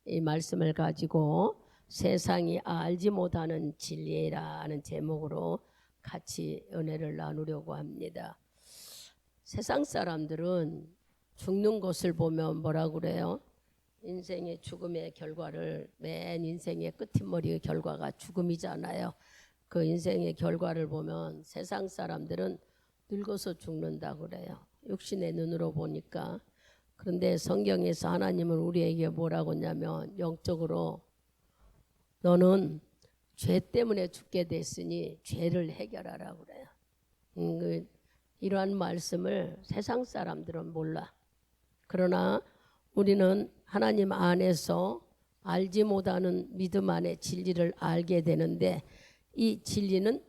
이 말씀을 가지고 세상이 알지 못하는 진리라는 제목으로 같이 은혜를 나누려고 합니다. 세상 사람들은 죽는 것을 보면 뭐라고 그래요? 인생의 죽음의 결과를, 맨 인생의 끝머리의 결과가 죽음이잖아요. 그 인생의 결과를 보면 세상 사람들은 늙어서 죽는다고 그래요. 육신의 눈으로 보니까. 그런데 성경에서 하나님은 우리에게 뭐라고 하냐면 영적으로 너는 죄 때문에 죽게 됐으니 죄를 해결하라고 그래요. 이러한 말씀을 세상 사람들은 몰라. 그러나 우리는 하나님 안에서 알지 못하는 믿음 안에 진리를 알게 되는데, 이 진리는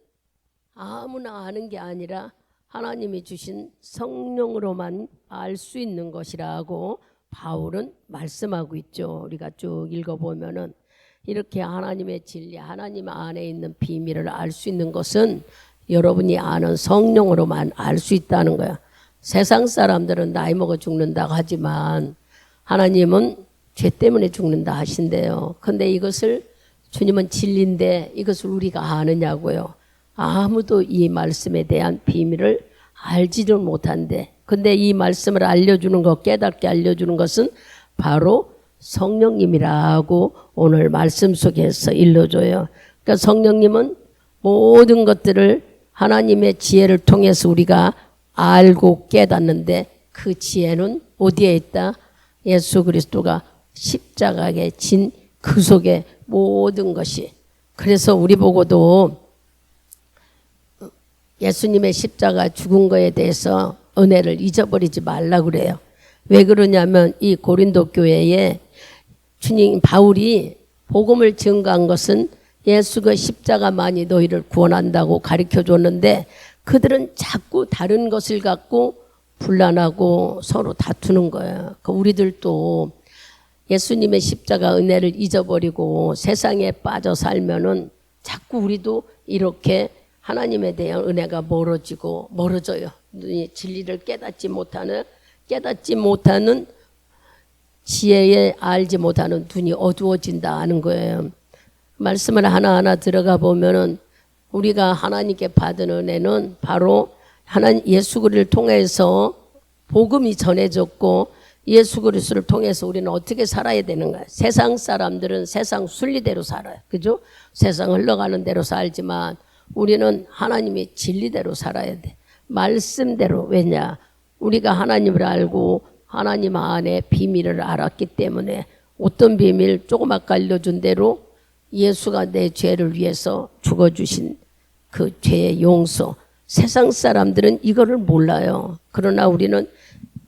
아무나 아는 게 아니라 하나님이 주신 성령으로만 알 수 있는 것이라고 바울은 말씀하고 있죠. 우리가 쭉 읽어보면은 이렇게 하나님의 진리, 하나님 안에 있는 비밀을 알 수 있는 것은 여러분이 아는 성령으로만 알 수 있다는 거야. 세상 사람들은 나이 먹어 죽는다고 하지만 하나님은 죄 때문에 죽는다 하신대요. 근데 이것을 주님은 진리인데 이것을 우리가 아느냐고요. 아무도 이 말씀에 대한 비밀을 알지를 못한대. 근데 이 말씀을 알려주는 것, 깨닫게 알려주는 것은 바로 성령님이라고 오늘 말씀 속에서 일러줘요. 그러니까 성령님은 모든 것들을 하나님의 지혜를 통해서 우리가 알고 깨닫는데, 그 지혜는 어디에 있다? 예수 그리스도가 십자가에 진 그 속에 모든 것이. 그래서 우리 보고도 예수님의 십자가 죽은 거에 대해서 은혜를 잊어버리지 말라고 그래요. 왜 그러냐면 이 고린도 교회에 주님 바울이 복음을 증거한 것은 예수가 십자가만이 너희를 구원한다고 가르쳐 줬는데, 그들은 자꾸 다른 것을 갖고 분란하고 서로 다투는 거예요. 우리들도 예수님의 십자가 은혜를 잊어버리고 세상에 빠져 살면은 자꾸 우리도 이렇게 하나님에 대한 은혜가 멀어져요. 진리를 깨닫지 못하는 지혜에 알지 못하는 눈이 어두워진다 하는 거예요. 말씀을 하나하나 들어가 보면은 우리가 하나님께 받은 은혜는 바로 하나님 예수 그리스도를 통해서 복음이 전해졌고, 예수 그리스도를 통해서 우리는 어떻게 살아야 되는가. 세상 사람들은 세상 순리대로 살아요. 그죠? 세상 흘러가는 대로 살지만 우리는 하나님의 진리대로 살아야 돼. 말씀대로. 왜냐? 우리가 하나님을 알고 하나님 안에 비밀을 알았기 때문에. 어떤 비밀? 조금 아까 알려준 대로 예수가 내 죄를 위해서 죽어주신 그 죄의 용서. 세상 사람들은 이거를 몰라요. 그러나 우리는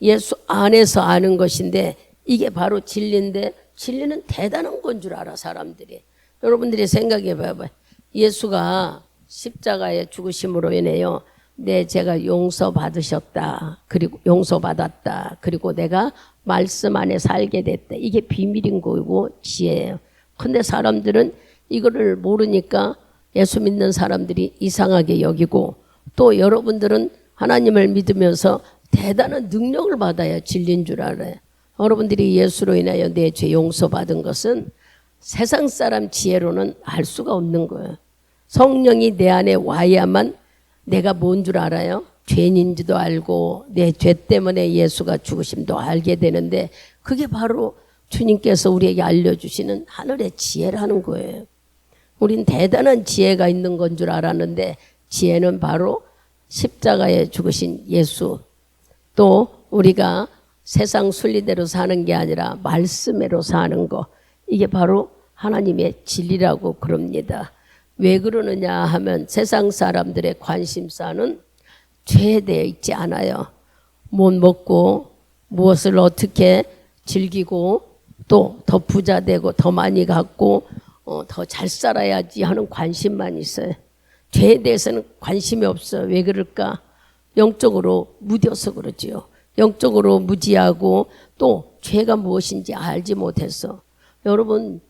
예수 안에서 아는 것인데, 이게 바로 진리인데, 진리는 대단한 건 줄 알아 사람들이. 여러분들이 생각해 봐봐요. 예수가 십자가에 죽으심으로 인해요 내 죄가 용서받으셨다, 그리고 용서받았다, 그리고 내가 말씀 안에 살게 됐다. 이게 비밀인 거고 지혜예요. 근데 사람들은 이거를 모르니까 예수 믿는 사람들이 이상하게 여기고, 또 여러분들은 하나님을 믿으면서 대단한 능력을 받아야 진리인 줄 알아요. 여러분들이 예수로 인하여 내 죄 용서받은 것은 세상 사람 지혜로는 알 수가 없는 거예요. 성령이 내 안에 와야만 내가 뭔 줄 알아요? 죄인인지도 알고 내 죄 때문에 예수가 죽으심도 알게 되는데, 그게 바로 주님께서 우리에게 알려주시는 하늘의 지혜라는 거예요. 우린 대단한 지혜가 있는 건 줄 알았는데, 지혜는 바로 십자가에 죽으신 예수, 또 우리가 세상 순리대로 사는 게 아니라 말씀대로 사는 거, 이게 바로 하나님의 진리라고 그럽니다. 왜 그러느냐 하면 세상 사람들의 관심사는 죄에 대해 있지 않아요. 못 먹고 무엇을 어떻게 즐기고 또 더 부자 되고 더 많이 갖고 더 잘 살아야지 하는 관심만 있어요. 죄에 대해서는 관심이 없어요. 왜 그럴까? 영적으로 무뎌서 그러지요. 영적으로 무지하고 또 죄가 무엇인지 알지 못해서. 여러분,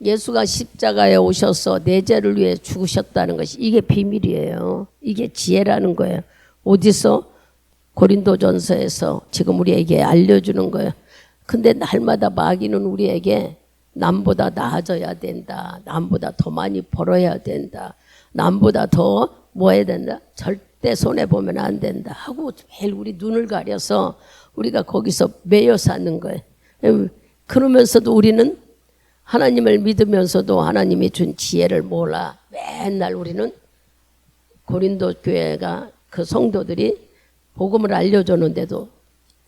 예수가 십자가에 오셔서 내 죄를 위해 죽으셨다는 것이, 이게 비밀이에요. 이게 지혜라는 거예요. 어디서? 고린도전서에서 지금 우리에게 알려주는 거예요. 근데 날마다 마귀는 우리에게 남보다 나아져야 된다. 남보다 더 많이 벌어야 된다. 남보다 더 뭐 해야 된다. 절대 손해보면 안 된다 하고 매일 우리 눈을 가려서 우리가 거기서 매여 사는 거예요. 그러면서도 우리는 하나님을 믿으면서도 하나님이 준 지혜를 몰라 맨날 우리는 고린도 교회가 그 성도들이 복음을 알려줬는데도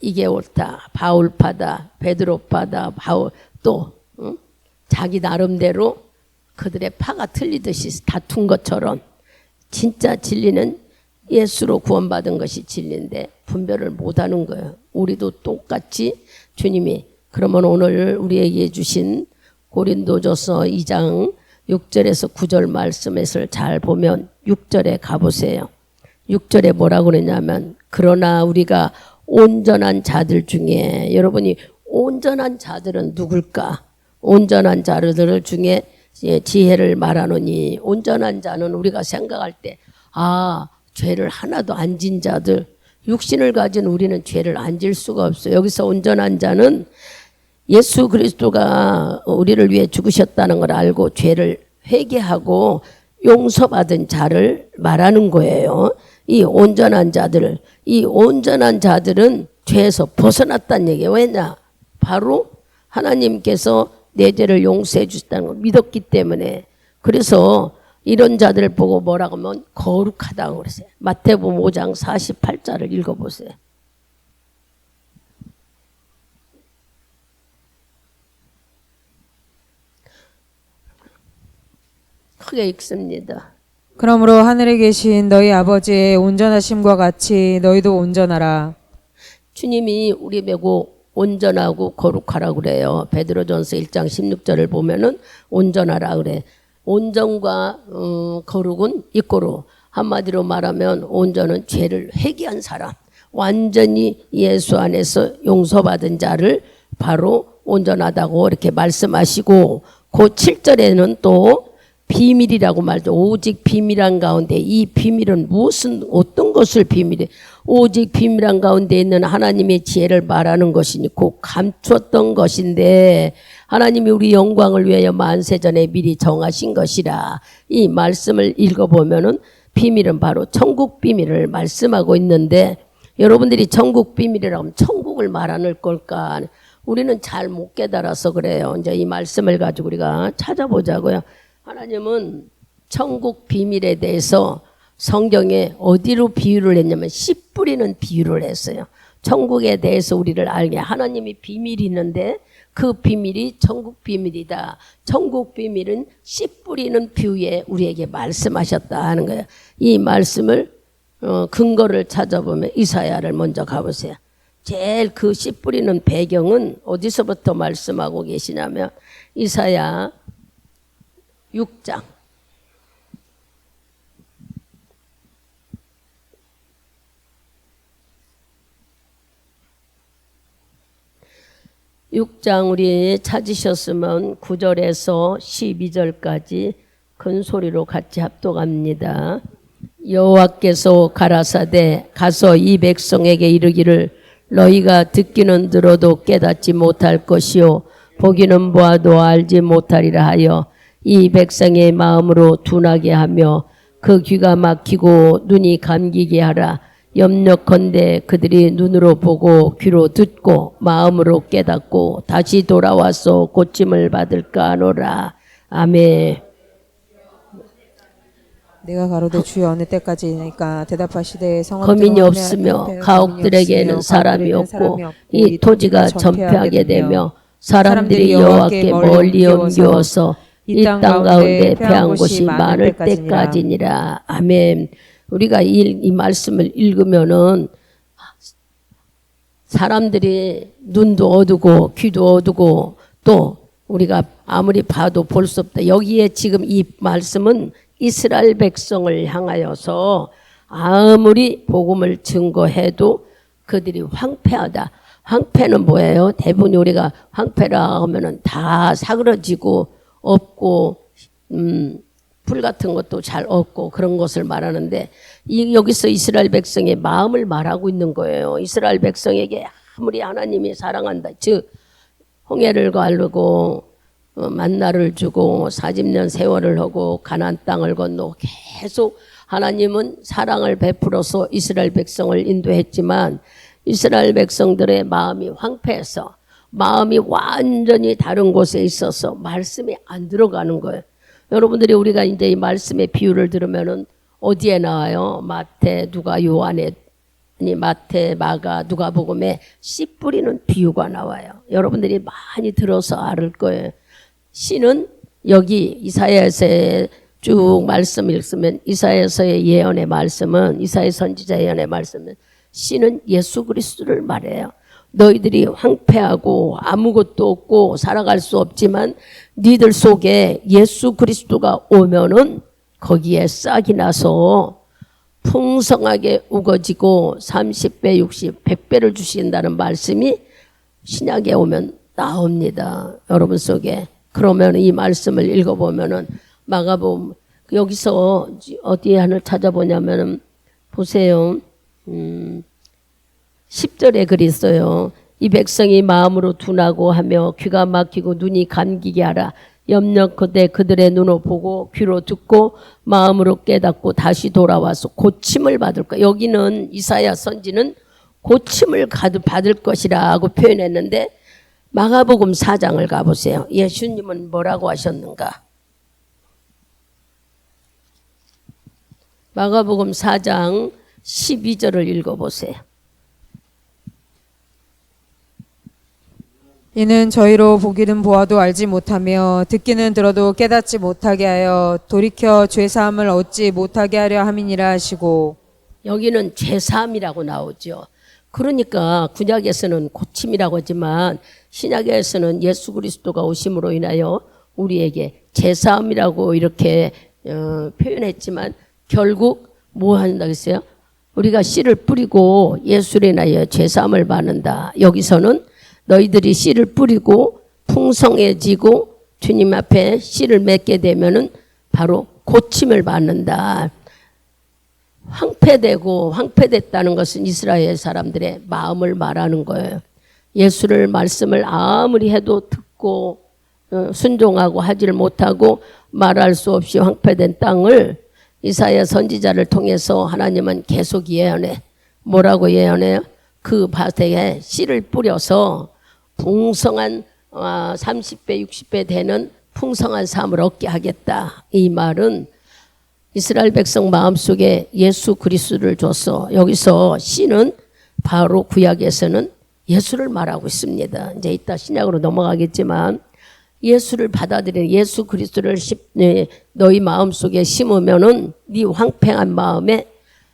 이게 옳다, 바울파다, 베드로파다, 바울 또 자기 나름대로 그들의 파가 틀리듯이 다툰 것처럼 진짜 진리는 예수로 구원받은 것이 진리인데 분별을 못하는 거예요. 우리도 똑같이 주님이 그러면 오늘 우리에게 주신 고린도전서 2장 6절에서 9절 말씀을 잘 보면 6절에 가보세요. 6절에 뭐라고 그러냐면 그러나 우리가 온전한 자들 중에 여러분이 온전한 자들은 누굴까? 온전한 자들 중에 지혜를 말하노니 온전한 자는 우리가 생각할 때 죄를 하나도 안 진 자들 육신을 가진 우리는 죄를 안 질 수가 없어요. 여기서 온전한 자는 예수 그리스도가 우리를 위해 죽으셨다는 걸 알고 죄를 회개하고 용서받은 자를 말하는 거예요. 이 온전한 자들은 죄에서 벗어났다는 얘기예요. 왜냐? 바로 하나님께서 내 죄를 용서해 주셨다는 걸 믿었기 때문에. 그래서 이런 자들을 보고 뭐라고 하면 거룩하다고 그랬어요. 마태복음 5장 48절을 읽어보세요. 크게 읽습니다. 그러므로 하늘에 계신 너희 아버지의 온전하심과 같이 너희도 온전하라. 주님이 우리 보고 온전하고 거룩하라고 그래요. 베드로전서 1장 16절을 보면은 온전하라 그래. 온전과 거룩은 이꼬로 한마디로 말하면 온전은 죄를 회개한 사람, 완전히 예수 안에서 용서받은 자를 바로 온전하다고 이렇게 말씀하시고 그 7절에는 또 비밀이라고 말죠. 오직 비밀한 가운데 이 비밀은 무슨 어떤 것을 비밀해? 오직 비밀한 가운데 있는 하나님의 지혜를 말하는 것이니 곧 감추었던 것인데 하나님이 우리 영광을 위하여 만세전에 미리 정하신 것이라. 이 말씀을 읽어보면은 비밀은 바로 천국 비밀을 말씀하고 있는데 여러분들이 천국 비밀이라고 하면 천국을 말하는 걸까? 우리는 잘 못 깨달아서 그래요. 이제 이 말씀을 가지고 우리가 찾아보자고요. 하나님은 천국 비밀에 대해서 성경에 어디로 비유를 했냐면 씨 뿌리는 비유를 했어요. 천국에 대해서 우리를 알게 하나님이 비밀이 있는데 그 비밀이 천국 비밀이다. 천국 비밀은 씨 뿌리는 비유에 우리에게 말씀하셨다 하는 거예요. 이 말씀을 근거를 찾아보면 이사야를 먼저 가보세요. 제일 그 씨 뿌리는 배경은 어디서부터 말씀하고 계시냐면 이사야 6장 6장 우리 찾으셨으면 9절에서 12절까지 큰 소리로 같이 합독합니다. 여호와께서 가라사대 가서 이 백성에게 이르기를 너희가 듣기는 들어도 깨닫지 못할 것이요 보기는 보아도 알지 못하리라 하여 이 백성의 마음으로 둔하게 하며 그 귀가 막히고 눈이 감기게 하라. 염려컨대 그들이 눈으로 보고 귀로 듣고 마음으로 깨닫고 다시 돌아와서 고침을 받을까 하노라. 아멘. 내가 가로되 주여 어느 때까지니까 대답하시되 거민이 없으며 가옥들에게는 사람이 없고 이 토지가 전폐하게 되며 사람들이 여호와께 멀리 옮겨서 이 땅 가운데 패한 곳이 많을 때까지니라. 아멘. 우리가 이 말씀을 읽으면은 사람들이 눈도 어두고 귀도 어두고 또 우리가 아무리 봐도 볼 수 없다. 여기에 지금 이 말씀은 이스라엘 백성을 향하여서 아무리 복음을 증거해도 그들이 황폐하다. 황폐는 뭐예요? 대부분 우리가 황폐라 하면은 다 사그러지고 없고 풀 같은 것도 잘 없고 그런 것을 말하는데 여기서 이스라엘 백성의 마음을 말하고 있는 거예요. 이스라엘 백성에게 아무리 하나님이 사랑한다. 즉 홍해를 가르고 만나를 주고 40년 세월을 하고 가나안 땅을 건너 계속 하나님은 사랑을 베풀어서 이스라엘 백성을 인도했지만 이스라엘 백성들의 마음이 황폐해서 마음이 완전히 다른 곳에 있어서 말씀이 안 들어가는 거예요. 여러분들이 우리가 이제 이 말씀의 비유를 들으면은 어디에 나와요? 마태, 누가, 요한에, 아니 마태, 마가, 누가복음에 씨 뿌리는 비유가 나와요. 여러분들이 많이 들어서 알 거예요. 씨는 여기 이사야서에 쭉 말씀 읽으면 이사야서의 예언의 말씀은 이사야 선지자 예언의 말씀은 씨는 예수 그리스도를 말해요. 너희들이 황폐하고 아무것도 없고 살아갈 수 없지만 니들 속에 예수 그리스도가 오면은 거기에 싹이 나서 풍성하게 우거지고 30배, 60, 100배를 주신다는 말씀이 신약에 오면 나옵니다. 여러분 속에. 그러면 이 말씀을 읽어보면은 마가복음 여기서 어디에 하나 찾아보냐면은 보세요. 10절에 그랬어요. 이 백성이 마음으로 둔하고 하며 귀가 막히고 눈이 감기게 하라. 염려컨대 그들의 눈으로 보고 귀로 듣고 마음으로 깨닫고 다시 돌아와서 고침을 받을 것. 여기는 이사야 선지는 고침을 받을 것이라고 표현했는데 마가복음 4장을 가보세요. 예수님은 뭐라고 하셨는가? 마가복음 4장 12절을 읽어보세요. 이는 저희로 보기는 보아도 알지 못하며 듣기는 들어도 깨닫지 못하게 하여 돌이켜 죄사함을 얻지 못하게 하려 함이니라 하시고. 여기는 죄사함이라고 나오죠. 그러니까 구약에서는 고침이라고 하지만 신약에서는 예수 그리스도가 오심으로 인하여 우리에게 죄사함이라고 이렇게 표현했지만 결국 뭐 한다고 했어요? 우리가 씨를 뿌리고 예수로 인하여 죄사함을 받는다. 여기서는 너희들이 씨를 뿌리고 풍성해지고 주님 앞에 씨를 맺게 되면은 바로 고침을 받는다. 황폐됐다는 것은 이스라엘 사람들의 마음을 말하는 거예요. 예수를 말씀을 아무리 해도 듣고 순종하고 하지를 못하고 말할 수 없이 황폐된 땅을 이사야 선지자를 통해서 하나님은 계속 예언해. 뭐라고 예언해요? 그 밭에 씨를 뿌려서 풍성한 30배 60배 되는 풍성한 삶을 얻게 하겠다. 이 말은 이스라엘 백성 마음속에 예수 그리스도를 줬어. 여기서 씨는 바로 구약에서는 예수를 말하고 있습니다. 이제 이따 신약으로 넘어가겠지만 예수를 받아들이는 예수 그리스도를 너희 마음속에 심으면은 네 황폐한 마음에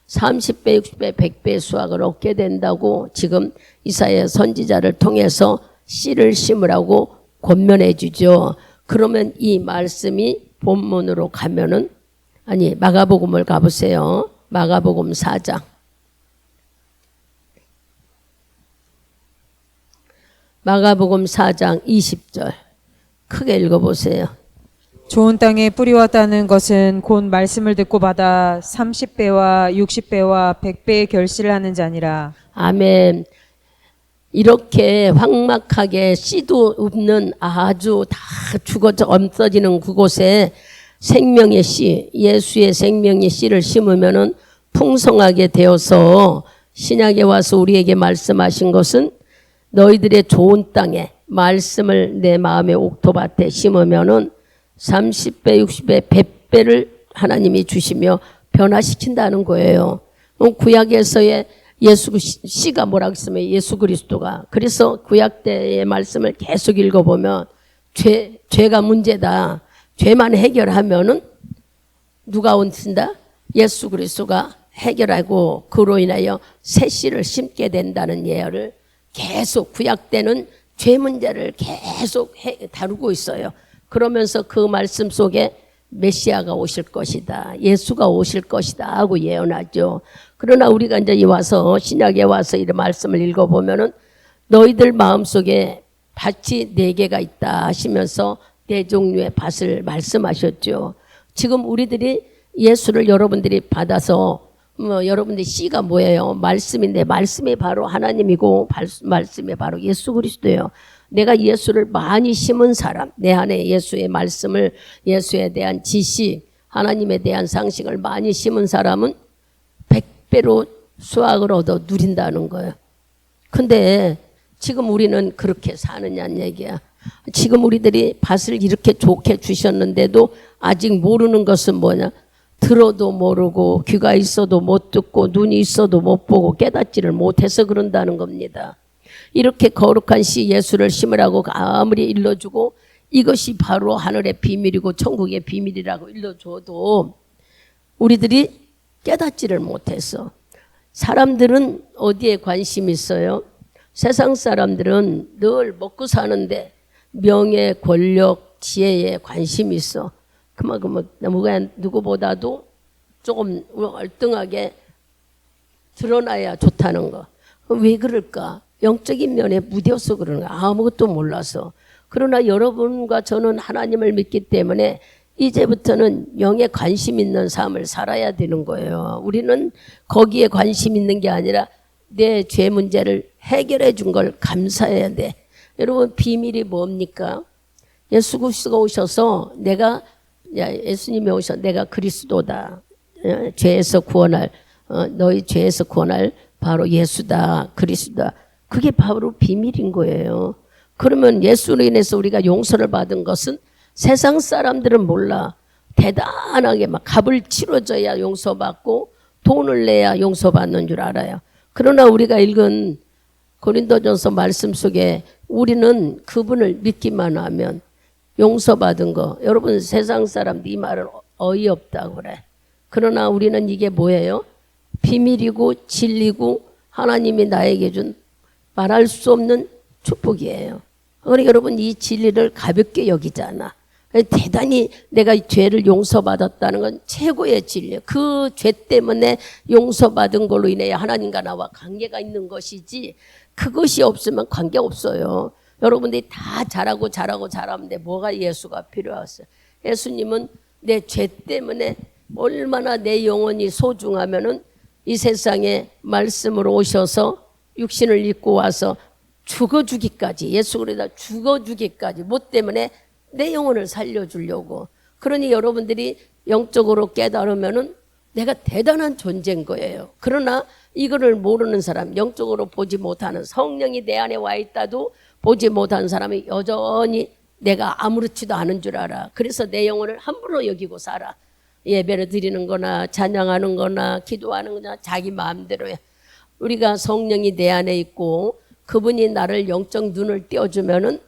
30배, 60배, 100배의 수확을 얻게 된다고 지금 이사야 선지자를 통해서 씨를 심으라고 권면해 주죠. 그러면 이 말씀이 본문으로 가면은 마가복음을 가보세요. 마가복음 4장. 마가복음 4장 20절. 크게 읽어보세요. 좋은 땅에 뿌리왔다는 것은 곧 말씀을 듣고 받아 30배와 60배와 100배의 결실을 하는 자니라. 아멘. 이렇게 황막하게 씨도 없는 아주 다 죽어져 없어지는 그곳에 생명의 씨, 예수의 생명의 씨를 심으면은 풍성하게 되어서 신약에 와서 우리에게 말씀하신 것은 너희들의 좋은 땅에 말씀을 내 마음의 옥토밭에 심으면은 30배, 60배, 100배를 하나님이 주시며 변화시킨다는 거예요. 구약에서의 예수 씨가 뭐라고 했으면 예수 그리스도가. 그래서 구약 때의 말씀을 계속 읽어보면 죄가 문제다. 죄만 해결하면은 누가 온다? 예수 그리스도가 해결하고 그로 인하여 새 씨를 심게 된다는 예언을 계속 구약 때는 죄 문제를 계속 다루고 있어요. 그러면서 그 말씀 속에 메시아가 오실 것이다. 예수가 오실 것이다 하고 예언하죠. 그러나 우리가 이제 와서 신약에 와서 이 말씀을 읽어보면은 너희들 마음속에 밭이 4개가 있다 하시면서 4종류의 밭을 말씀하셨죠. 지금 우리들이 예수를 여러분들이 받아서 여러분들 씨가 뭐예요? 말씀인데 말씀이 바로 하나님이고 말씀이 바로 예수 그리스도예요. 내가 예수를 많이 심은 사람, 내 안에 예수의 말씀을, 예수에 대한 지식, 하나님에 대한 상식을 많이 심은 사람은 100배로 수확을 얻어 누린다는 거예요. 근데 지금 우리는 그렇게 사느냐는 얘기야. 지금 우리들이 밭을 이렇게 좋게 주셨는데도 아직 모르는 것은 뭐냐? 들어도 모르고 귀가 있어도 못 듣고 눈이 있어도 못 보고 깨닫지를 못해서 그런다는 겁니다. 이렇게 거룩한 씨 예수를 심으라고 아무리 일러주고 이것이 바로 하늘의 비밀이고 천국의 비밀이라고 일러줘도 우리들이 깨닫지를 못했어. 사람들은 어디에 관심이 있어요? 세상 사람들은 늘 먹고 사는데 명예, 권력, 지혜에 관심이 있어. 그만큼 누구보다도 조금 얼등하게 드러나야 좋다는 거. 왜 그럴까? 영적인 면에 무뎌서 그러는 거야. 아무것도 몰라서. 그러나 여러분과 저는 하나님을 믿기 때문에 이제부터는 영에 관심 있는 삶을 살아야 되는 거예요. 우리는 거기에 관심 있는 게 아니라 내 죄 문제를 해결해 준 걸 감사해야 돼. 여러분 비밀이 뭡니까? 예수 그리스도가 오셔서 예수님이 오셔 내가 그리스도다. 죄에서 구원할 너희 죄에서 구원할 바로 예수다. 그리스도다. 그게 바로 비밀인 거예요. 그러면 예수로 인해서 우리가 용서를 받은 것은 세상 사람들은 몰라. 대단하게 막 값을 치러줘야 용서받고 돈을 내야 용서받는 줄 알아요. 그러나 우리가 읽은 고린도전서 말씀 속에 우리는 그분을 믿기만 하면 용서받은 거. 여러분 세상 사람들 이 말은 어이없다고 그래. 그러나 우리는 이게 뭐예요? 비밀이고 진리고 하나님이 나에게 준 말할 수 없는 축복이에요. 그러니까 여러분 이 진리를 가볍게 여기잖아. 대단히 내가 죄를 용서받았다는 건 최고의 진리예요. 그 죄 때문에 용서받은 걸로 인해 하나님과 나와 관계가 있는 것이지 그것이 없으면 관계 없어요. 여러분들이 다 잘하는데 뭐가 예수가 필요하세요? 예수님은 내 죄 때문에 얼마나 내 영혼이 소중하면은 이 세상에 말씀으로 오셔서 육신을 입고 와서 죽어주기까지 예수 그리스도가 죽어주기까지 뭐 때문에 내 영혼을 살려주려고. 그러니 여러분들이 영적으로 깨달으면은 내가 대단한 존재인 거예요. 그러나 이거를 모르는 사람, 영적으로 보지 못하는 성령이 내 안에 와 있다도 보지 못하는 사람이 여전히 내가 아무렇지도 않은 줄 알아. 그래서 내 영혼을 함부로 여기고 살아. 예배를 드리는 거나 찬양하는 거나 기도하는 거나 자기 마음대로 해. 우리가 성령이 내 안에 있고 그분이 나를 영적 눈을 띄워주면은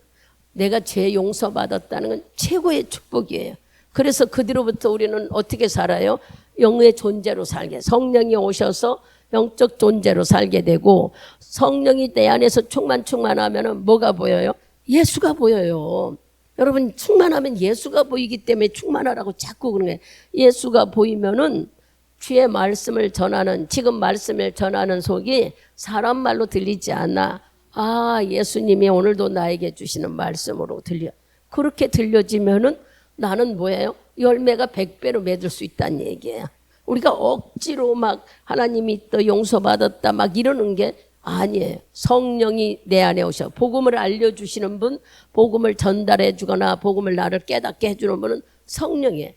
내가 죄 용서받았다는 건 최고의 축복이에요. 그래서 그 뒤로부터 우리는 어떻게 살아요? 영의 존재로 살게. 성령이 오셔서 영적 존재로 살게 되고 성령이 내 안에서 충만하면은 뭐가 보여요? 예수가 보여요. 여러분 충만하면 예수가 보이기 때문에 충만하라고 자꾸 그러는 거예요. 예수가 보이면은 주의 말씀을 전하는 지금 말씀을 전하는 속이 사람 말로 들리지 않아. 아 예수님이 오늘도 나에게 주시는 말씀으로 들려. 그렇게 들려지면은 나는 뭐예요? 열매가 100배로 맺을 수 있다는 얘기예요. 우리가 억지로 막 하나님이 또 용서받았다 막 이러는 게 아니에요. 성령이 내 안에 오셔 복음을 알려주시는 분, 복음을 전달해 주거나 복음을 나를 깨닫게 해주는 분은 성령이에요.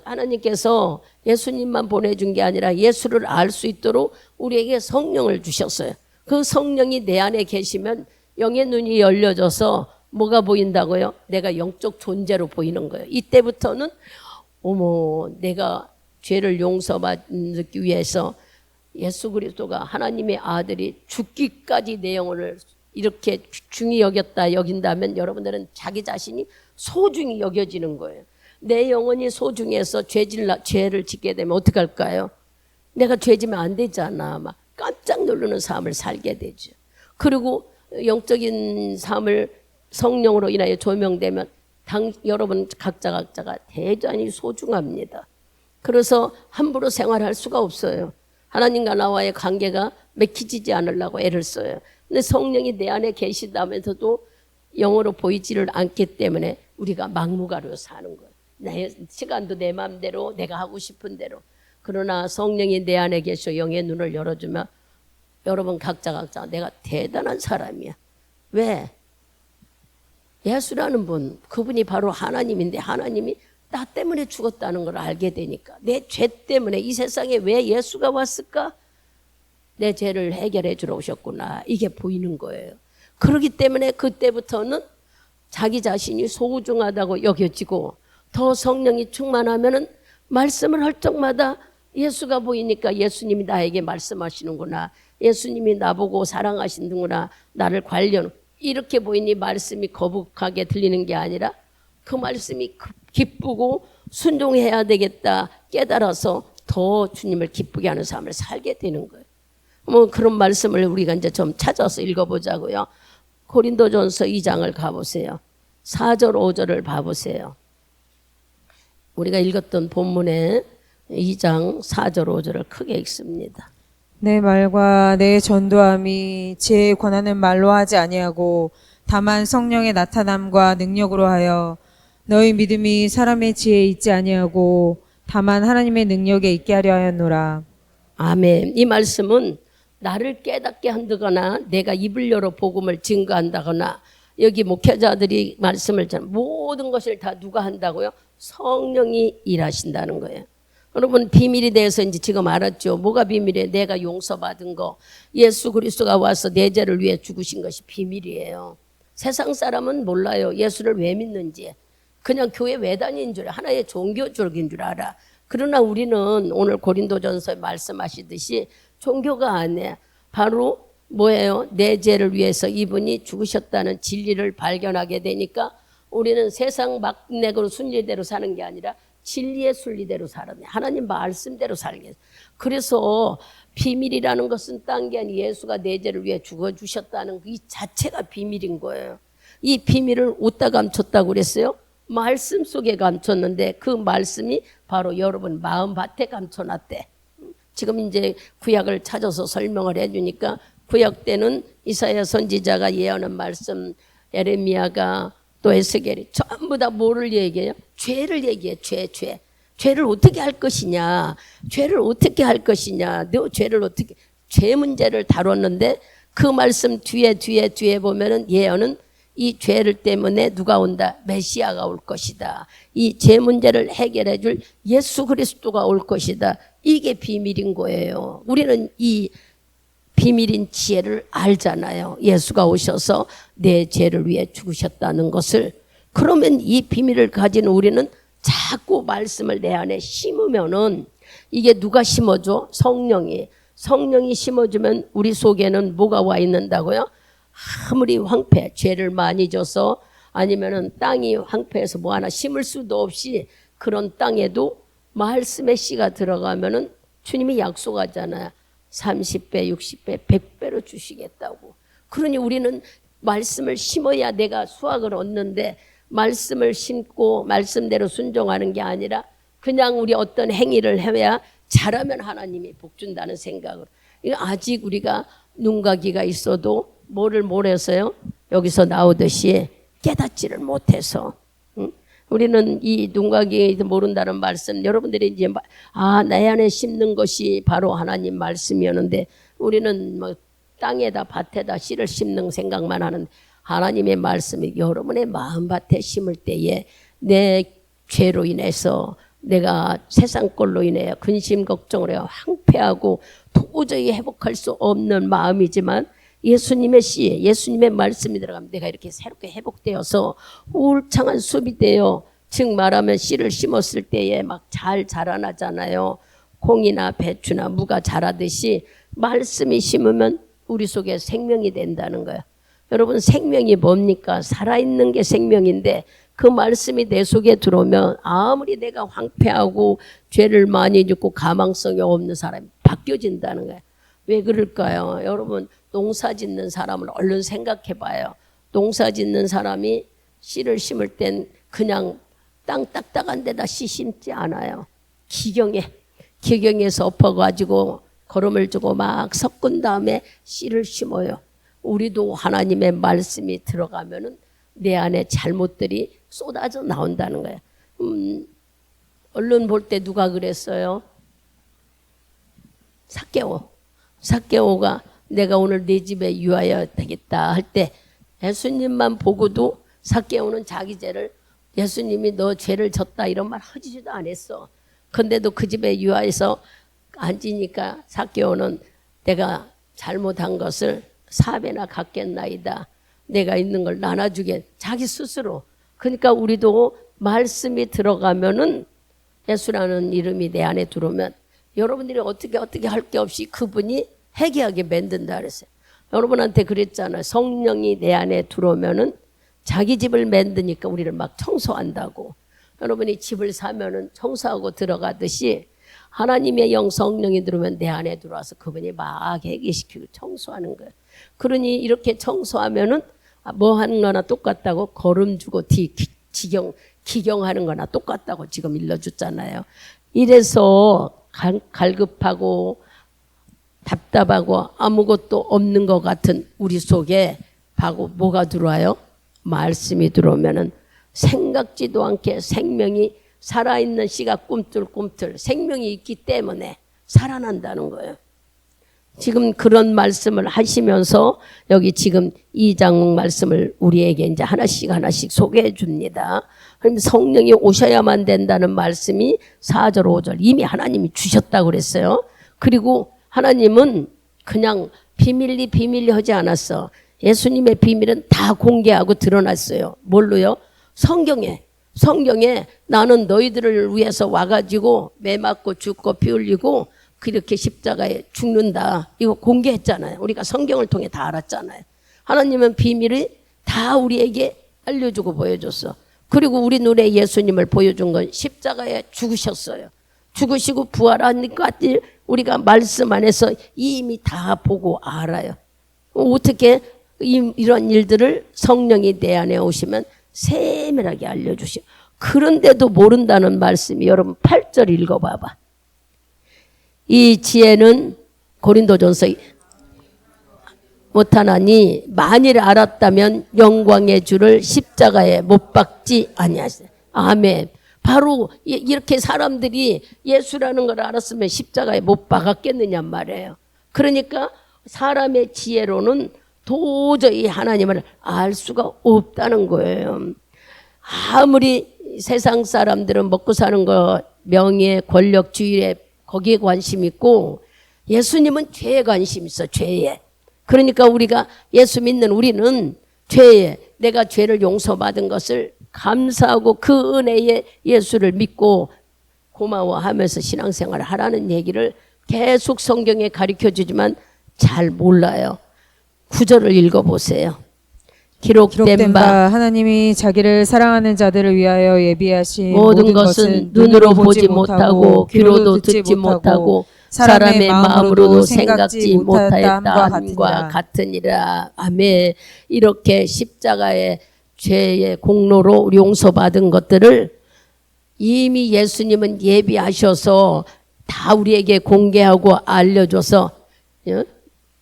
하나님께서 예수님만 보내준 게 아니라 예수를 알 수 있도록 우리에게 성령을 주셨어요. 그 성령이 내 안에 계시면 영의 눈이 열려져서 뭐가 보인다고요? 내가 영적 존재로 보이는 거예요. 이때부터는 어머 내가 죄를 용서받기 위해서 예수 그리스도가 하나님의 아들이 죽기까지 내 영혼을 이렇게 중히 여긴다면 여러분들은 자기 자신이 소중히 여겨지는 거예요. 내 영혼이 소중해서 죄를 짓게 되면 어떡할까요? 내가 죄 지면 안 되잖아. 막 깜짝 놀라는 삶을 살게 되죠. 그리고 영적인 삶을 성령으로 인하여 조명되면 여러분 각자가 대단히 소중합니다. 그래서 함부로 생활할 수가 없어요. 하나님과 나와의 관계가 맺히지 않으려고 애를 써요. 근데 성령이 내 안에 계시다면서도 영으로 보이지를 않기 때문에 우리가 막무가내로 사는 거예요. 내 시간도 내 마음대로 내가 하고 싶은 대로. 그러나 성령이 내 안에 계셔 영의 눈을 열어주면 여러분 각자 내가 대단한 사람이야. 왜? 예수라는 분, 그분이 바로 하나님인데 하나님이 나 때문에 죽었다는 걸 알게 되니까 내 죄 때문에 이 세상에 왜 예수가 왔을까? 내 죄를 해결해 주러 오셨구나. 이게 보이는 거예요. 그렇기 때문에 그때부터는 자기 자신이 소중하다고 여겨지고 더 성령이 충만하면은 말씀을 할 적마다 예수가 보이니까 예수님이 나에게 말씀하시는구나. 예수님이 나보고 사랑하시는구나. 나를 관련 이렇게 보이니 말씀이 거북하게 들리는 게 아니라 그 말씀이 기쁘고 순종해야 되겠다 깨달아서 더 주님을 기쁘게 하는 삶을 살게 되는 거예요. 뭐 그런 말씀을 우리가 이제 좀 찾아서 읽어보자고요. 고린도전서 2장을 가보세요. 4절 5절을 봐보세요. 우리가 읽었던 본문에 2장 4절 5절을 크게 읽습니다. 내 말과 내 전도함이 제 권하는 말로 하지 아니하고 다만 성령의 나타남과 능력으로 하여 너희 믿음이 사람의 지혜에 있지 아니하고 다만 하나님의 능력에 있게 하려 하였노라. 아멘. 이 말씀은 나를 깨닫게 한다거나 내가 입을 열어 복음을 증거한다거나 여기 목회자들이 말씀을 전 모든 것을 다 누가 한다고요? 성령이 일하신다는 거예요. 여러분 비밀에 대해서 이제 지금 알았죠. 뭐가 비밀이에요? 내가 용서받은 거. 예수 그리스도가 와서 내 죄를 위해 죽으신 것이 비밀이에요. 세상 사람은 몰라요. 예수를 왜 믿는지. 그냥 교회 왜 다니는 줄 알아. 하나의 종교적인 줄 알아. 그러나 우리는 오늘 고린도전서에 말씀하시듯이 종교가 아니야. 바로 뭐예요? 내 죄를 위해서 이분이 죽으셨다는 진리를 발견하게 되니까 우리는 세상 막내고 순리대로 사는 게 아니라 진리의 순리대로 살았네. 하나님 말씀대로 살게. 그래서 비밀이라는 것은 딴 게 아니라 예수가 내 죄를 위해 죽어주셨다는 이 자체가 비밀인 거예요. 이 비밀을 어디다 감췄다고 그랬어요? 말씀 속에 감췄는데 그 말씀이 바로 여러분 마음밭에 감춰놨대. 지금 이제 구약을 찾아서 설명을 해주니까 구약 때는 이사야 선지자가 예언한 말씀, 에레미야가 또 에스겔이 전부 다 뭐를 얘기해요? 죄를 얘기해. 죄를 어떻게 할 것이냐. 죄를 어떻게 할 것이냐. 너 죄를 어떻게. 죄 문제를 다뤘는데 그 말씀 뒤에 보면은 예언은 이 죄를 때문에 누가 온다? 메시아가 올 것이다. 이 죄 문제를 해결해 줄 예수 그리스도가 올 것이다. 이게 비밀인 거예요. 우리는 이 비밀인 지혜를 알잖아요. 예수가 오셔서 내 죄를 위해 죽으셨다는 것을. 그러면 이 비밀을 가진 우리는 자꾸 말씀을 내 안에 심으면은 이게 누가 심어줘? 성령이 심어주면 우리 속에는 뭐가 와 있는다고요? 아무리 황폐, 죄를 많이 져서 아니면은 땅이 황폐해서 뭐 하나 심을 수도 없이 그런 땅에도 말씀의 씨가 들어가면은 주님이 약속하잖아요. 30배, 60배, 100배로 주시겠다고. 그러니 우리는 말씀을 심어야 내가 수확을 얻는데 말씀을 심고 말씀대로 순종하는 게 아니라 그냥 우리 어떤 행위를 해야 잘하면 하나님이 복 준다는 생각으로. 이거 아직 우리가 눈과 귀가 있어도 뭐를 모르서요? 여기서 나오듯이 깨닫지를 못해서. 우리는 이 눈과 귀 모른다는 말씀 여러분들이 이제 내 안에 심는 것이 바로 하나님 말씀이었는데 우리는 뭐 땅에다 밭에다 씨를 심는 생각만 하는데 하나님의 말씀이 여러분의 마음밭에 심을 때에 내 죄로 인해서 내가 세상 꼴로 인해 근심 걱정을 해요. 황폐하고 도저히 회복할 수 없는 마음이지만 예수님의 씨, 예수님의 말씀이 들어가면 내가 이렇게 새롭게 회복되어서 울창한 숲이 되어 즉 말하면 씨를 심었을 때에 막 잘 자라나잖아요. 콩이나 배추나 무가 자라듯이 말씀이 심으면 우리 속에 생명이 된다는 거예요. 여러분 생명이 뭡니까? 살아있는 게 생명인데 그 말씀이 내 속에 들어오면 아무리 내가 황폐하고 죄를 많이 짓고 가망성이 없는 사람이 바뀌어진다는 거예요. 왜 그럴까요? 여러분 농사 짓는 사람을 얼른 생각해 봐요. 농사 짓는 사람이 씨를 심을 땐 그냥 땅 딱딱한 데다 씨 심지 않아요. 기경에서 엎어가지고 거름을 주고 막 섞은 다음에 씨를 심어요. 우리도 하나님의 말씀이 들어가면은 내 안에 잘못들이 쏟아져 나온다는 거예요. 언론 볼 때 누가 그랬어요? 삭개오가 내가 오늘 네 집에 유하여야 되겠다 할 때 예수님만 보고도 삭개오는 자기 죄를 예수님이 너 죄를 졌다 이런 말 하지도 않았어. 근데도 그 집에 유하해서 앉으니까 삭개오는 내가 잘못한 것을 4배나 갚겠나이다. 내가 있는 걸 나눠주게 자기 스스로. 그러니까 우리도 말씀이 들어가면은 예수라는 이름이 내 안에 들어오면 여러분들이 어떻게 할 게 없이 그분이 회개하게 만든다 그랬어요. 여러분한테 그랬잖아요. 성령이 내 안에 들어오면은 자기 집을 만드니까 우리를 막 청소한다고. 여러분이 집을 사면은 청소하고 들어가듯이 하나님의 영 성령이 들어오면 내 안에 들어와서 그분이 막 회개시키고 청소하는 거예요. 그러니 이렇게 청소하면은 뭐 하는 거나 똑같다고 걸음 주고 기경하는 거나 똑같다고 지금 일러줬잖아요. 이래서 갈급하고 답답하고 아무것도 없는 것 같은 우리 속에 뭐가 들어와요? 말씀이 들어오면은 생각지도 않게 생명이 살아있는 씨가 꿈틀꿈틀 생명이 있기 때문에 살아난다는 거예요. 지금 그런 말씀을 하시면서 여기 지금 2장 말씀을 우리에게 이제 하나씩 소개해 줍니다. 그럼 성령이 오셔야만 된다는 말씀이 4절 5절 이미 하나님이 주셨다고 그랬어요. 그리고 하나님은 그냥 비밀리 하지 않았어. 예수님의 비밀은 다 공개하고 드러났어요. 뭘로요? 성경에 나는 너희들을 위해서 와가지고 매 맞고 죽고 피 흘리고 그렇게 십자가에 죽는다. 이거 공개했잖아요. 우리가 성경을 통해 다 알았잖아요. 하나님은 비밀을 다 우리에게 알려주고 보여줬어. 그리고 우리 눈에 예수님을 보여준 건 십자가에 죽으셨어요. 죽으시고 부활하니까 우리가 말씀 안에서 이미 다 보고 알아요. 어떻게 이런 일들을 성령이 내 안에 오시면 세밀하게 알려주시오. 그런데도 모른다는 말씀이 여러분 8절 읽어봐봐. 이 지혜는 고린도전서 못하나니 만일 알았다면 영광의 주를 십자가에 못 박지 아니하시네. 아멘. 바로 이렇게 사람들이 예수라는 걸 알았으면 십자가에 못 박았겠느냐 말이에요. 그러니까 사람의 지혜로는 도저히 하나님을 알 수가 없다는 거예요. 아무리 세상 사람들은 먹고 사는 거 명예, 권력, 주의에 거기에 관심 있고 예수님은 죄에 관심 있어. 죄에. 그러니까 우리가 예수 믿는 우리는 죄에 내가 죄를 용서받은 것을 감사하고 그 은혜에 예수를 믿고 고마워하면서 신앙생활을 하라는 얘기를 계속 성경에 가르쳐주지만 잘 몰라요. 9절을 읽어보세요. 기록된 바 하나님이 자기를 사랑하는 자들을 위하여 예비하신 모든 것은 눈으로 보지 못하고 귀로도 듣지 못하고 사람의 마음으로도 생각지 못하였다함과 같으니라. 아멘. 이렇게 십자가의 죄의 공로로 우리 용서받은 것들을 이미 예수님은 예비하셔서 다 우리에게 공개하고 알려줘서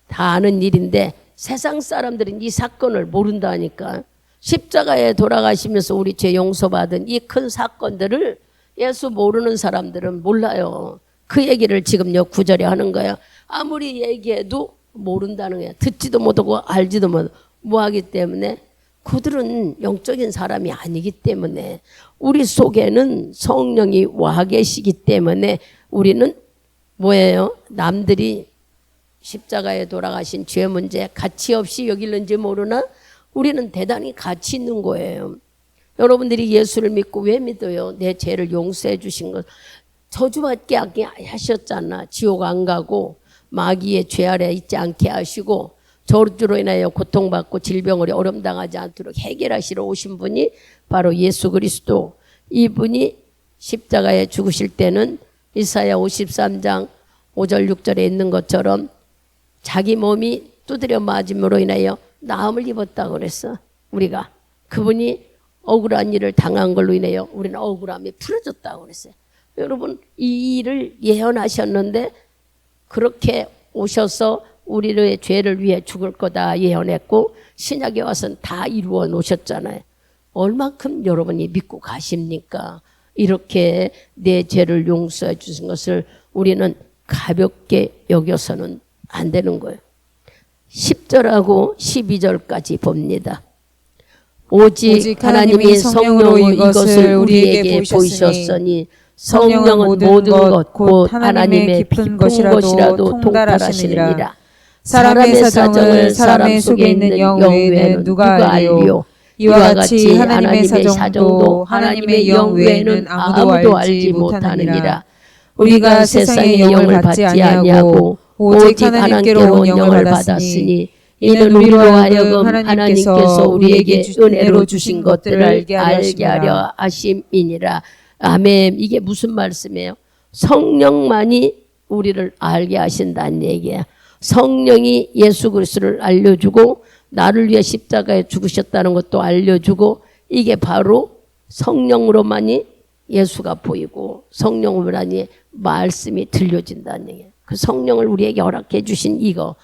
다 아는 일인데 세상 사람들은 이 사건을 모른다니까. 십자가에 돌아가시면서 우리 죄 용서받은 이 큰 사건들을 예수 모르는 사람들은 몰라요. 그 얘기를 지금 9절에 하는 거야. 아무리 얘기해도 모른다는 거야. 듣지도 못하고 알지도 못하고 뭐하기 때문에 그들은 영적인 사람이 아니기 때문에 우리 속에는 성령이 와 계시기 때문에 우리는 뭐예요? 남들이 십자가에 돌아가신 죄 문제 가치 없이 여기는지 모르나 우리는 대단히 가치 있는 거예요. 여러분들이 예수를 믿고 왜 믿어요? 내 죄를 용서해 주신 것. 저주받게 하셨잖아. 지옥 안 가고 마귀의 죄 아래 있지 않게 하시고 저주로 인하여 고통받고 질병을 어려움당하지 않도록 해결하시러 오신 분이 바로 예수 그리스도. 이분이 십자가에 죽으실 때는 이사야 53장 5절 6절에 있는 것처럼 자기 몸이 두드려 맞음으로 인하여 나음을 입었다고 그랬어. 우리가 그분이 억울한 일을 당한 걸로 인하여 우리는 억울함이 풀어졌다고 그랬어요. 여러분 이 일을 예언하셨는데 그렇게 오셔서 우리의 죄를 위해 죽을 거다 예언했고 신약에 와서는 다 이루어 놓으셨잖아요. 얼만큼 여러분이 믿고 가십니까? 이렇게 내 죄를 용서해 주신 것을 우리는 가볍게 여겨서는 안 되는 거예요. 10절하고 12절까지 봅니다. 오직 하나님이 성령으로 이것을 우리에게 보이셨으니 성령은 모든 것 곧 하나님의 깊은 것이라도 통달하시느니라. 사람의 사정을 사람 속에 있는 영 외에는 누가 알리요. 이와 같이 하나님의 사정도 하나님의 영 외에는 아무도 알지 못하느니라. 우리가 세상의 영을 받지 아니하고 오직 하나님께로 온 영을 받았으니 이는 우리로 하여금 하나님께서 우리에게 은혜로 주신 것들을 알게 하려 하심이니라. 아멘. 이게 무슨 말씀이에요? 성령만이 우리를 알게 하신다는 얘기야. 성령이 예수 그리스도를 알려주고 나를 위해 십자가에 죽으셨다는 것도 알려주고, 이게 바로 성령으로만이 예수가 보이고 성령으로만이 말씀이 들려진다는 얘기예요. 그 성령을 우리에게 허락해 주신 이거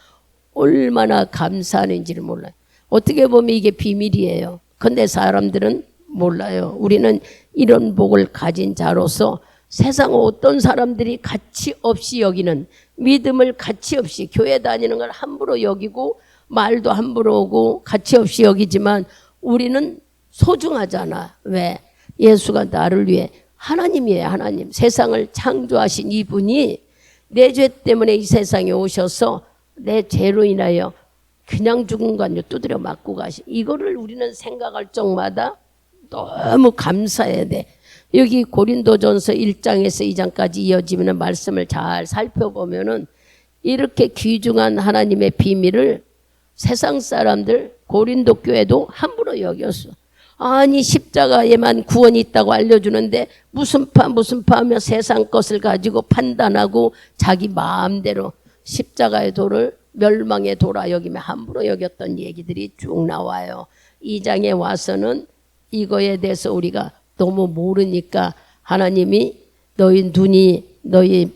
얼마나 감사한지를 몰라요. 어떻게 보면 이게 비밀이에요. 근데 사람들은 몰라요. 우리는 이런 복을 가진 자로서 세상 어떤 사람들이 가치 없이 여기는, 믿음을 가치 없이 교회 다니는 걸 함부로 여기고 말도 함부로 오고 가치 없이 여기지만 우리는 소중하잖아. 왜? 예수가 나를 위해, 하나님이에요. 하나님. 세상을 창조하신 이분이 내 죄 때문에 이 세상에 오셔서 내 죄로 인하여 그냥 죽은 거 아니요 두드려 맞고 가신, 이거를 우리는 생각할 적마다 너무 감사해야 돼. 여기 고린도전서 1장에서 2장까지 이어지는 말씀을 잘 살펴보면은 이렇게 귀중한 하나님의 비밀을 세상 사람들, 고린도 교회도 함부로 여겼어. 아니 십자가에만 구원이 있다고 알려주는데 무슨 파 하며 세상 것을 가지고 판단하고 자기 마음대로 십자가의 도를 멸망의 도라 여기며 함부로 여겼던 얘기들이 쭉 나와요. 2장에 와서는 이거에 대해서 우리가 너무 모르니까 하나님이 너희 눈이 너희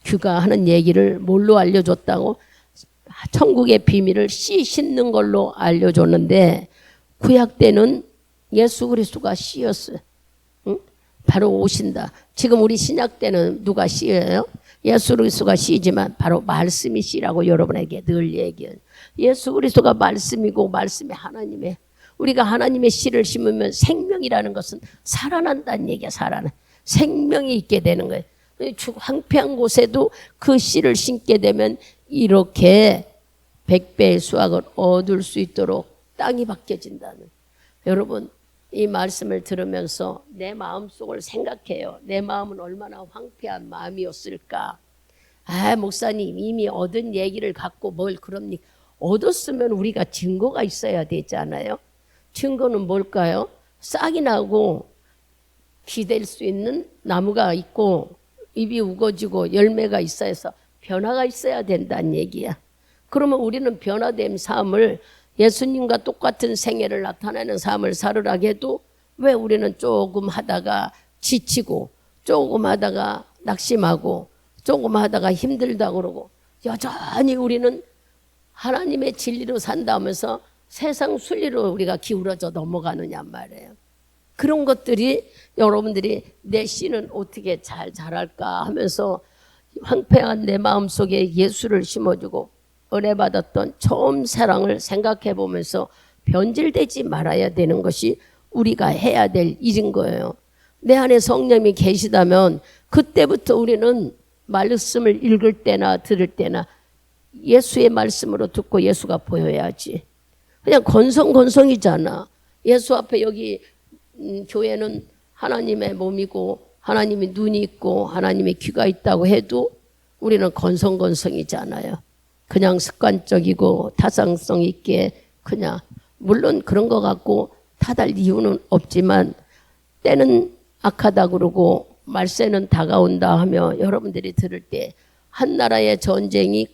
귀가 하는 얘기를 뭘로 알려줬다고? 천국의 비밀을 씨 씻는 걸로 알려줬는데, 구약 때는 예수 그리스도가 씨였어요. 응? 바로 오신다. 지금 우리 신약 때는 누가 씨예요? 예수 그리스도가 씨지만 바로 말씀이 씨라고 여러분에게 늘 얘기해요. 예수 그리스도가 말씀이고 말씀이 하나님의, 우리가 하나님의 씨를 심으면 생명이라는 것은 살아난다는 얘기야. 살아나. 생명이 있게 되는 거예요. 황폐한 곳에도 그 씨를 심게 되면 이렇게 100배의 수확을 얻을 수 있도록 땅이 바뀌어진다는. 여러분 이 말씀을 들으면서 내 마음속을 생각해요. 내 마음은 얼마나 황폐한 마음이었을까. 아, 목사님 이미 얻은 얘기를 갖고 뭘 그럽니까? 얻었으면 우리가 증거가 있어야 되잖아요. 증거는 뭘까요? 싹이 나고 기댈 수 있는 나무가 있고 잎이 우거지고 열매가 있어야 해서 변화가 있어야 된다는 얘기야. 그러면 우리는 변화된 삶을, 예수님과 똑같은 생애를 나타내는 삶을 살으라 해도 왜 우리는 조금 하다가 지치고 조금 하다가 낙심하고 조금 하다가 힘들다 그러고 여전히 우리는 하나님의 진리로 산다면서 세상 순리로 우리가 기울어져 넘어가느냐 말이에요. 그런 것들이 여러분들이 내 씨는 어떻게 잘 자랄까 하면서 황폐한 내 마음속에 예수를 심어주고 은혜 받았던 처음 사랑을 생각해 보면서 변질되지 말아야 되는 것이 우리가 해야 될 일인 거예요. 내 안에 성령이 계시다면 그때부터 우리는 말씀을 읽을 때나 들을 때나 예수의 말씀으로 듣고 예수가 보여야지. 그냥 건성건성이잖아. 예수 앞에 여기 교회는 하나님의 몸이고 하나님의 눈이 있고 하나님의 귀가 있다고 해도 우리는 건성건성이잖아요. 그냥 습관적이고 타상성 있게 그냥, 물론 그런 거 갖고 탓할 이유는 없지만 때는 악하다 그러고 말세는 다가온다 하며 여러분들이 들을 때 한 나라의 전쟁이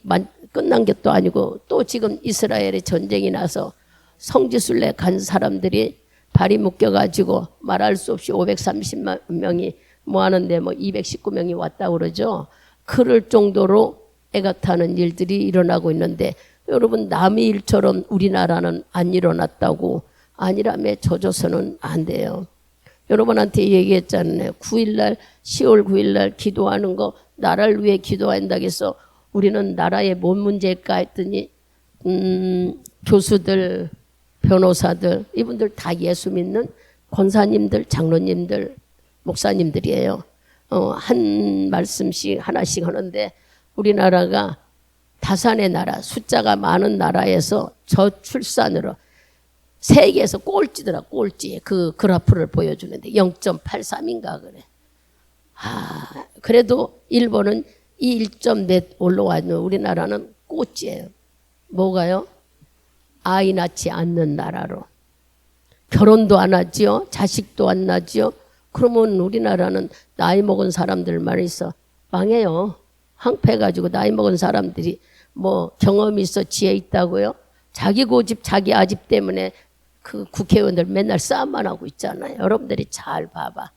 끝난 것도 아니고 또 지금 이스라엘의 전쟁이 나서 성지순례 간 사람들이 발이 묶여가지고 말할 수 없이 530만 명이 모았는데 219명이 왔다고 그러죠. 그럴 정도로 애가 타는 일들이 일어나고 있는데 여러분 남의 일처럼 우리나라는 안 일어났다고 아니라며 져줘서는 안 돼요. 여러분한테 얘기했잖아요. 9일날 10월 9일날 기도하는 거 나라를 위해 기도한다고 해서 우리는 나라의 뭔 문제일까 했더니 교수들, 변호사들 이분들 다 예수 믿는 권사님들, 장로님들, 목사님들이에요. 한 말씀씩 하나씩 하는데 우리나라가 다산의 나라, 숫자가 많은 나라에서 저출산으로 세계에서 꼴찌더라, 꼴찌. 그 그래프를 보여주는데 0.83인가 그래. 그래도 일본은 1점 몇 올라왔는 우리나라는 꼴찌예요. 뭐가요? 아이 낳지 않는 나라로. 결혼도 안 하지요. 자식도 안 낳지요. 그러면 우리나라는 나이 먹은 사람들만 있어 망해요. 황폐해가지고 나이 먹은 사람들이 뭐 경험이 있어 지혜 있다고요? 자기 고집 자기 아집 때문에 그 국회의원들 맨날 싸움만 하고 있잖아요. 여러분들이 잘 봐봐.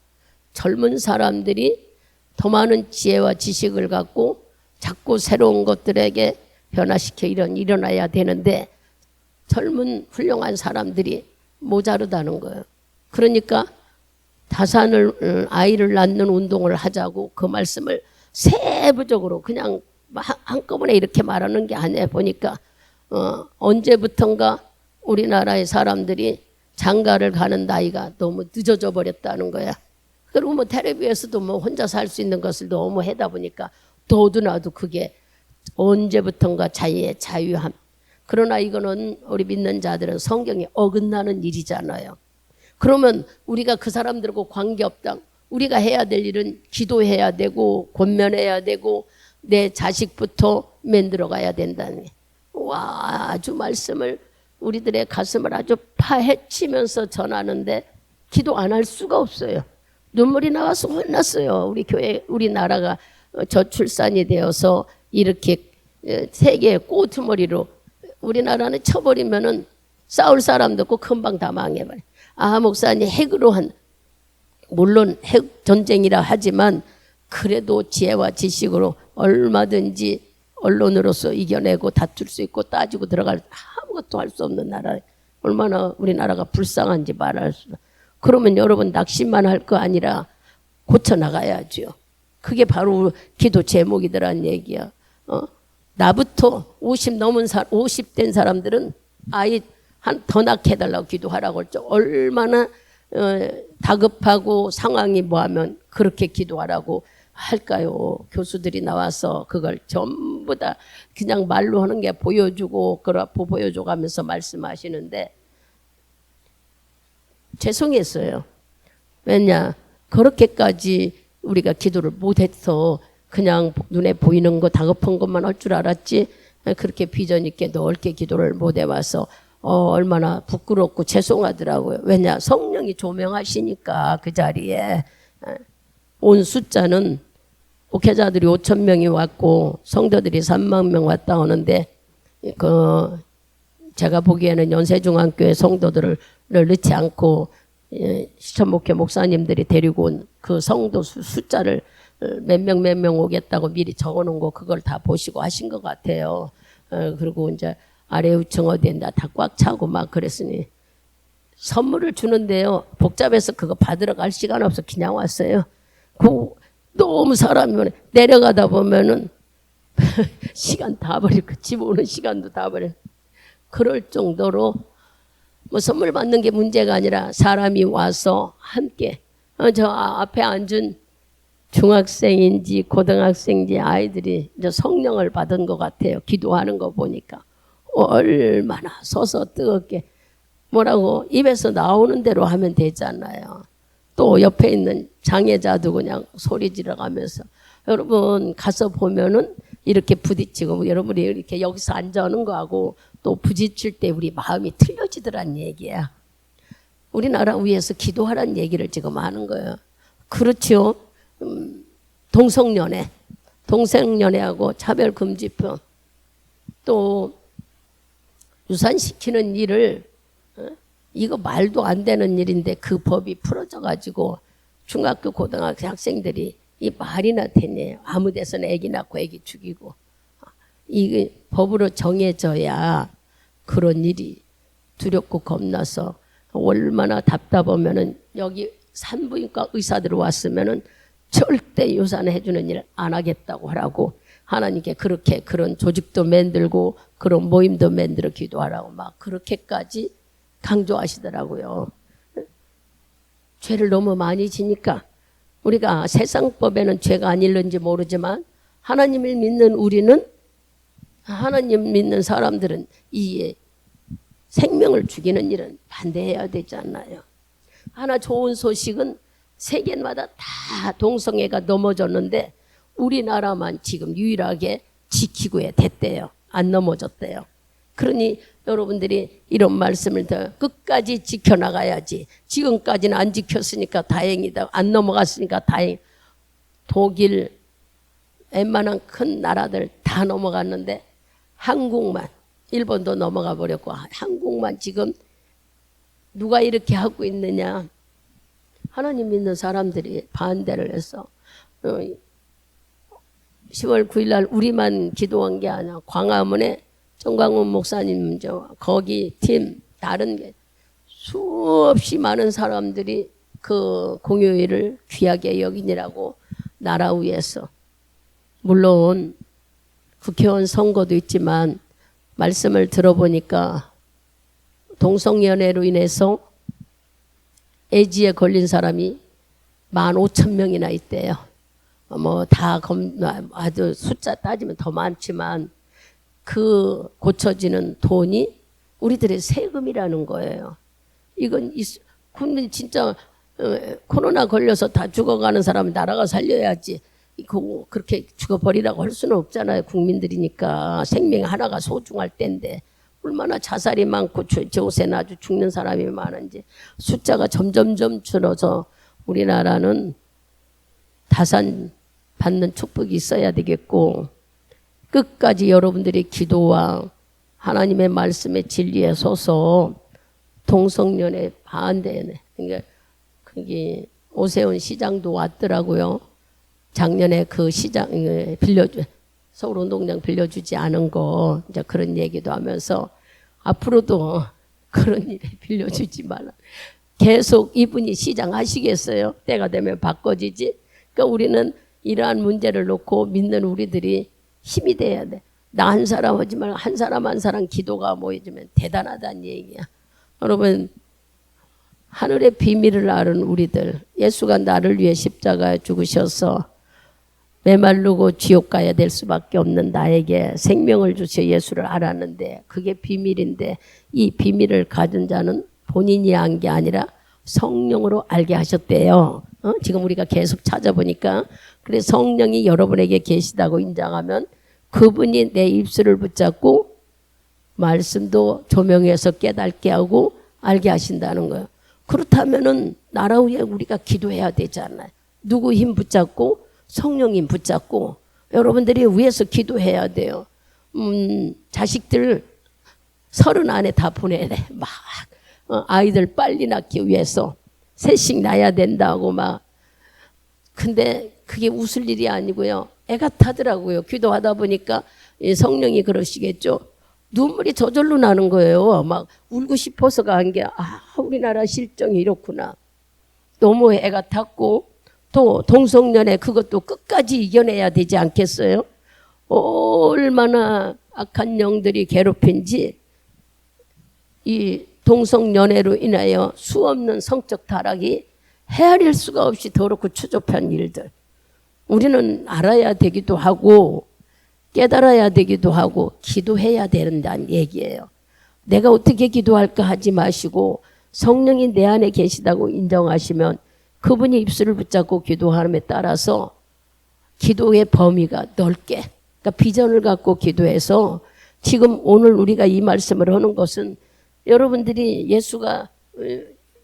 젊은 사람들이 더 많은 지혜와 지식을 갖고 자꾸 새로운 것들에게 변화시켜 일어나야 되는데 젊은 훌륭한 사람들이 모자르다는 거예요. 그러니까 다산을 아이를 낳는 운동을 하자고 그 말씀을 세부적으로 그냥 한꺼번에 이렇게 말하는 게 아니에요. 보니까 언제부턴가 우리나라의 사람들이 장가를 가는 나이가 너무 늦어져 버렸다는 거야. 그리고 뭐 텔레비에서도 뭐 혼자 살 수 있는 것을 너무 하다 보니까 너도나도 그게 언제부턴가 자유의 자유함. 그러나 이거는 우리 믿는 자들은 성경에 어긋나는 일이잖아요. 그러면 우리가 그 사람들하고 관계없다. 우리가 해야 될 일은 기도해야 되고 권면해야 되고 내 자식부터 만들어 가야 된다는 게. 와, 아주 말씀을 우리들의 가슴을 아주 파헤치면서 전하는데 기도 안 할 수가 없어요. 눈물이 나와서 혼났어요. 우리 교회, 우리나라가 저출산이 되어서 이렇게 세계의 꼬투머리로 우리나라는 쳐버리면은 싸울 사람도 없고 금방 다 망해버려. 목사님 핵으로 물론 핵 전쟁이라 하지만 그래도 지혜와 지식으로 얼마든지 언론으로서 이겨내고 다툴 수 있고 따지고 들어갈 아무것도 할 수 없는 나라. 얼마나 우리나라가 불쌍한지 말할 수. 그러면 여러분 낙심만 할 거 아니라 고쳐나가야죠. 그게 바로 기도 제목이더란 얘기야. 나부터 50 된 사람들은 아이 더 낳게 해달라고 기도하라고 했죠. 얼마나 다급하고 상황이 뭐하면 그렇게 기도하라고 할까요? 교수들이 나와서 그걸 전부 다 그냥 말로 하는 게 보여주고 그래갖고 보여줘가면서 말씀하시는데 죄송했어요. 왜냐 그렇게까지 우리가 기도를 못해서 그냥 눈에 보이는 거 다급한 것만 할 줄 알았지 그렇게 비전 있게 넓게 기도를 못 해와서 얼마나 부끄럽고 죄송하더라고요. 왜냐 성령이 조명하시니까 그 자리에 온 숫자는 목회자들이 5천 명이 왔고 성도들이 3만 명 왔다 오는데 제가 보기에는 연세중앙교회 성도들을 넣지 않고 시천목회 목사님들이 데리고 온 그 성도 숫자를 몇 명 오겠다고 미리 적어놓은 거 그걸 다 보시고 하신 것 같아요. 그리고 이제 아래 우층 어디엔다 다 꽉 차고 막 그랬으니 선물을 주는데요. 복잡해서 그거 받으러 갈 시간 없어 그냥 왔어요. 너무 사람이 내려가다 보면은 시간 다 버리고 집 오는 시간도 다 버려. 그럴 정도로 뭐 선물 받는 게 문제가 아니라 사람이 와서 함께 저 앞에 앉은 중학생인지 고등학생인지 아이들이 이제 성령을 받은 것 같아요. 기도하는 거 보니까 얼마나 서서 뜨겁게 뭐라고 입에서 나오는 대로 하면 되잖아요. 또 옆에 있는 장애자도 그냥 소리 지르가면서 여러분 가서 보면은 이렇게 부딪히고 여러분이 이렇게 여기서 앉아오는 거하고 또 부딪힐 때 우리 마음이 틀려지더란 얘기야. 우리나라 위해서 기도하라는 얘기를 지금 하는 거예요. 그렇죠. 동성연애하고 차별금지법 또 유산시키는 일을 이거 말도 안 되는 일인데 그 법이 풀어져 가지고 중학교 고등학교 학생들이 이 말이나 되네요. 아무 데서나 애기 낳고 애기 죽이고 이게 법으로 정해져야 그런 일이 두렵고 겁나서 얼마나 답답하면은 여기 산부인과 의사들 왔으면은 절대 유산해 주는 일 안 하겠다고 하라고 하나님께 그렇게 그런 조직도 만들고 그런 모임도 만들어 기도하라고 막 그렇게까지 강조하시더라고요. 죄를 너무 많이 지니까 우리가 세상법에는 죄가 아닐는지 모르지만 하나님을 믿는 우리는 하나님 믿는 사람들은 이 생명을 죽이는 일은 반대해야 되지 않나요? 하나 좋은 소식은 세계마다 다 동성애가 넘어졌는데 우리나라만 지금 유일하게 지키고 됐대요. 안 넘어졌대요. 그러니 여러분들이 이런 말씀을 더 끝까지 지켜나가야지. 지금까지는 안 지켰으니까 다행이다. 안 넘어갔으니까 다행. 독일 웬만한 큰 나라들 다 넘어갔는데 한국만, 일본도 넘어가 버렸고 한국만 지금 누가 이렇게 하고 있느냐. 하나님 믿는 사람들이 반대를 해서 10월 9일 날 우리만 기도한 게 아니라 광화문에 정광훈 목사님 거기 팀 다른 게 수없이 많은 사람들이 그 공휴일을 귀하게 여기느라고 나라 위에서 물론 국회의원 선거도 있지만 말씀을 들어보니까 동성연애로 인해서 에이즈에 걸린 사람이 15,000명이나 있대요. 뭐 다 아주 숫자 따지면 더 많지만 그 고쳐지는 돈이 우리들의 세금이라는 거예요. 이건 국민 진짜 코로나 걸려서 다 죽어가는 사람은 나라가 살려야지. 그렇게 죽어버리라고 할 수는 없잖아요. 국민들이니까 생명 하나가 소중할 때인데 얼마나 자살이 많고 조세나 아주 죽는 사람이 많은지 숫자가 점점점 줄어서 우리나라는 다산 받는 축복이 있어야 되겠고 끝까지 여러분들이 기도와 하나님의 말씀의 진리에 서서 동성연애 반대네. 그러니까 그게 오세훈 시장도 왔더라고요. 작년에 그 시장 서울운동장 빌려주지 않은 거 이제 그런 얘기도 하면서 앞으로도 그런 일에 빌려주지 말라. 계속 이분이 시장 하시겠어요? 때가 되면 바꿔지지. 그러니까 우리는 이러한 문제를 놓고 믿는 우리들이 힘이 돼야 돼. 나 한 사람 하지 말고 한 사람 한 사람 기도가 모여지면 대단하다는 얘기야. 여러분 하늘의 비밀을 아는 우리들 예수가 나를 위해 십자가에 죽으셔서 메마르고 지옥 가야 될 수밖에 없는 나에게 생명을 주셔 예수를 알았는데 그게 비밀인데 이 비밀을 가진 자는 본인이 안 게 아니라 성령으로 알게 하셨대요. 지금 우리가 계속 찾아보니까 그래 성령이 여러분에게 계시다고 인정하면 그분이 내 입술을 붙잡고 말씀도 조명해서 깨닫게 하고 알게 하신다는 거예요. 그렇다면은 나라 위에 우리가 기도해야 되잖아요. 누구 힘 붙잡고 성령 힘 붙잡고 여러분들이 위에서 기도해야 돼요. 자식들 30 안에 다 보내야 돼. 막 아이들 빨리 낳기 위해서 셋씩 낳아야 된다고 막. 근데 그게 웃을 일이 아니고요. 애가 타더라고요. 기도하다 보니까 성령이 그러시겠죠. 눈물이 저절로 나는 거예요. 막 울고 싶어서가 한 게 우리나라 실정이 이렇구나. 너무 애가 탔고 또 동성연애 그것도 끝까지 이겨내야 되지 않겠어요? 얼마나 악한 영들이 괴롭힌지 이 동성연애로 인하여 수없는 성적 타락이 헤아릴 수가 없이 더럽고 추접한 일들. 우리는 알아야 되기도 하고 깨달아야 되기도 하고 기도해야 된다는 얘기예요. 내가 어떻게 기도할까 하지 마시고 성령이 내 안에 계시다고 인정하시면 그분이 입술을 붙잡고 기도함에 따라서 기도의 범위가 넓게 그러니까 비전을 갖고 기도해서 지금 오늘 우리가 이 말씀을 하는 것은 여러분들이 예수가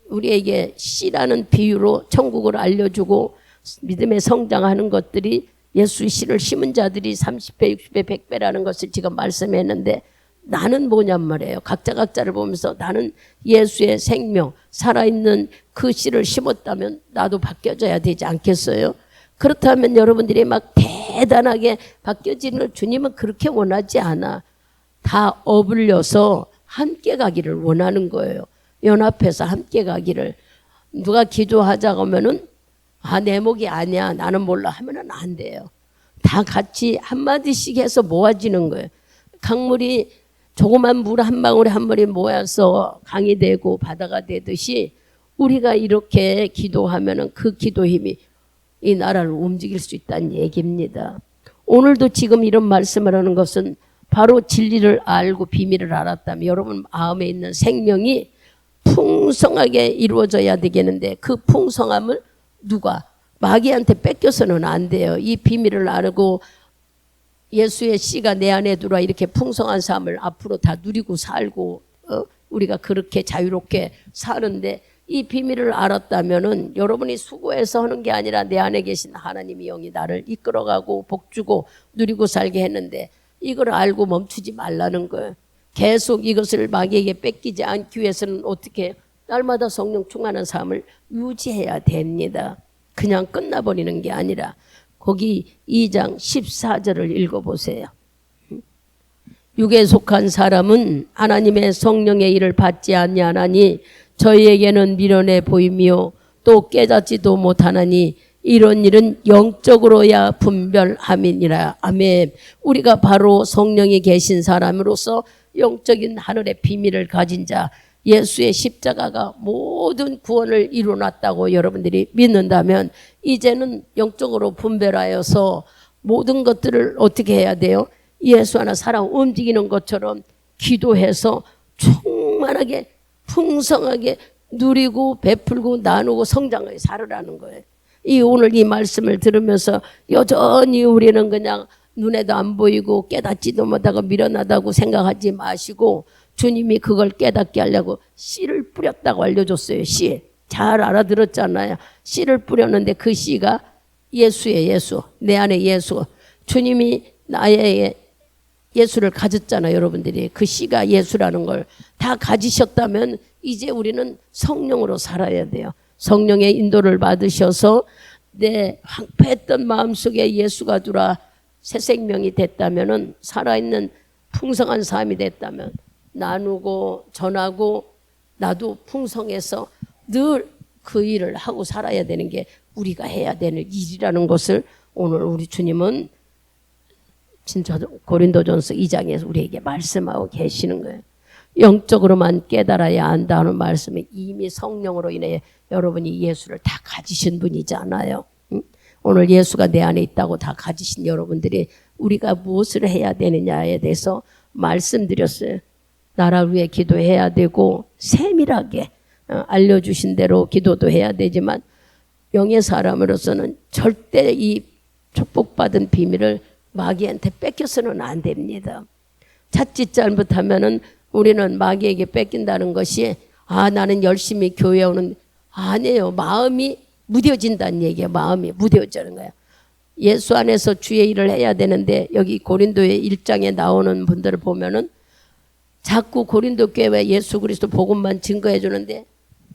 우리에게 씨라는 비유로 천국을 알려주고 믿음에 성장하는 것들이 예수 씨를 심은 자들이 30배, 60배, 100배라는 것을 지금 말씀했는데 나는 뭐냔 말이에요. 각자를 보면서 나는 예수의 생명, 살아있는 그 씨를 심었다면 나도 바뀌어져야 되지 않겠어요? 그렇다면 여러분들이 막 대단하게 바뀌어지는 걸 주님은 그렇게 원하지 않아. 다 어울려서 함께 가기를 원하는 거예요. 연합해서 함께 가기를. 누가 기도하자고 하면은 내 목이 아니야, 나는 몰라 하면은 안 돼요. 다 같이 한마디씩 해서 모아지는 거예요. 강물이 조그만 물 한 방울에 한 방울이 모여서 강이 되고 바다가 되듯이 우리가 이렇게 기도하면은 그 기도 힘이 이 나라를 움직일 수 있다는 얘기입니다. 오늘도 지금 이런 말씀을 하는 것은 바로 진리를 알고 비밀을 알았다면 여러분 마음에 있는 생명이 풍성하게 이루어져야 되겠는데 그 풍성함을 누가 마귀한테 뺏겨서는 안 돼요. 이 비밀을 알고 예수의 씨가 내 안에 들어와 이렇게 풍성한 삶을 앞으로 다 누리고 살고 우리가 그렇게 자유롭게 사는데 이 비밀을 알았다면은 여러분이 수고해서 하는 게 아니라 내 안에 계신 하나님의 영이 나를 이끌어가고 복주고 누리고 살게 했는데 이걸 알고 멈추지 말라는 거예요. 계속 이것을 마귀에게 뺏기지 않기 위해서는 어떻게 날마다 성령 충만한 삶을 유지해야 됩니다. 그냥 끝나버리는 게 아니라 거기 2장 14절을 읽어보세요. 육에 속한 사람은 하나님의 성령의 일을 받지 아니하나니 저희에게는 미련해 보이며 또 깨닫지도 못하나니 이런 일은 영적으로야 분별함이니라. 아멘. 우리가 바로 성령이 계신 사람으로서 영적인 하늘의 비밀을 가진 자 예수의 십자가가 모든 구원을 이루어놨다고 여러분들이 믿는다면 이제는 영적으로 분별하여서 모든 것들을 어떻게 해야 돼요? 예수 하나 살아 움직이는 것처럼 기도해서 충만하게 풍성하게 누리고 베풀고 나누고 성장하게 살으라는 거예요. 오늘 이 말씀을 들으면서 여전히 우리는 그냥 눈에도 안 보이고 깨닫지도 못하고 미련하다고 생각하지 마시고 주님이 그걸 깨닫게 하려고 씨를 뿌렸다고 알려줬어요. 씨. 잘 알아들었잖아요. 씨를 뿌렸는데 그 씨가 예수예요. 예수. 내 안에 예수. 주님이 나의 예수를 가졌잖아요. 여러분들이. 그 씨가 예수라는 걸 다 가지셨다면 이제 우리는 성령으로 살아야 돼요. 성령의 인도를 받으셔서 내 황폐했던 마음속에 예수가 들어와 새 생명이 됐다면 살아있는 풍성한 삶이 됐다면 나누고 전하고 나도 풍성해서 늘 그 일을 하고 살아야 되는 게 우리가 해야 되는 일이라는 것을 오늘 우리 주님은 진짜 고린도전서 2장에서 우리에게 말씀하고 계시는 거예요. 영적으로만 깨달아야 한다는 말씀이 이미 성령으로 인해 여러분이 예수를 다 가지신 분이잖아요. 오늘 예수가 내 안에 있다고 다 가지신 여러분들이 우리가 무엇을 해야 되느냐에 대해서 말씀드렸어요. 나라를 위해 기도해야 되고 세밀하게 알려주신 대로 기도도 해야 되지만 영의 사람으로서는 절대 이 축복받은 비밀을 마귀한테 뺏겨서는 안 됩니다. 자칫 잘못하면은 우리는 마귀에게 뺏긴다는 것이 나는 열심히 교회 오는 아니에요. 마음이 무뎌진다는 얘기예요. 마음이 무뎌지는 거예요. 예수 안에서 주의 일을 해야 되는데 여기 고린도의 1장에 나오는 분들을 보면은 자꾸 고린도 교회에 예수 그리스도 복음만 증거해 주는데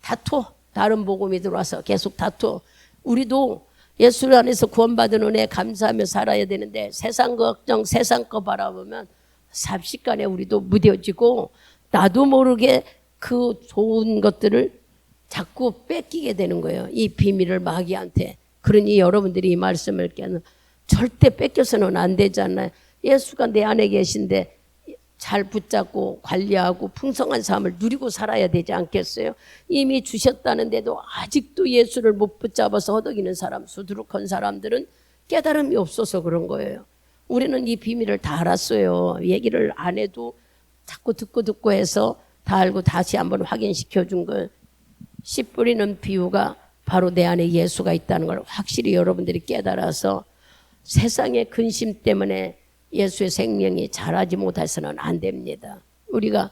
다투어. 다른 복음이 들어와서 계속 다투어. 우리도 예수 안에서 구원받은 은혜에 감사하며 살아야 되는데 세상 걱정 세상 거 바라보면 삽시간에 우리도 무뎌지고 나도 모르게 그 좋은 것들을 자꾸 뺏기게 되는 거예요. 이 비밀을 마귀한테. 그러니 여러분들이 이 말씀을 깨는 절대 뺏겨서는 안 되잖아요. 예수가 내 안에 계신데 잘 붙잡고 관리하고 풍성한 삶을 누리고 살아야 되지 않겠어요? 이미 주셨다는데도 아직도 예수를 못 붙잡아서 허덕이는 사람, 수두룩한 사람들은 깨달음이 없어서 그런 거예요. 우리는 이 비밀을 다 알았어요. 얘기를 안 해도 자꾸 듣고 해서 다 알고 다시 한번 확인시켜 준 거예요. 씨 뿌리는 비유가 바로 내 안에 예수가 있다는 걸 확실히 여러분들이 깨달아서 세상의 근심 때문에 예수의 생명이 자라지 못해서는 안 됩니다. 우리가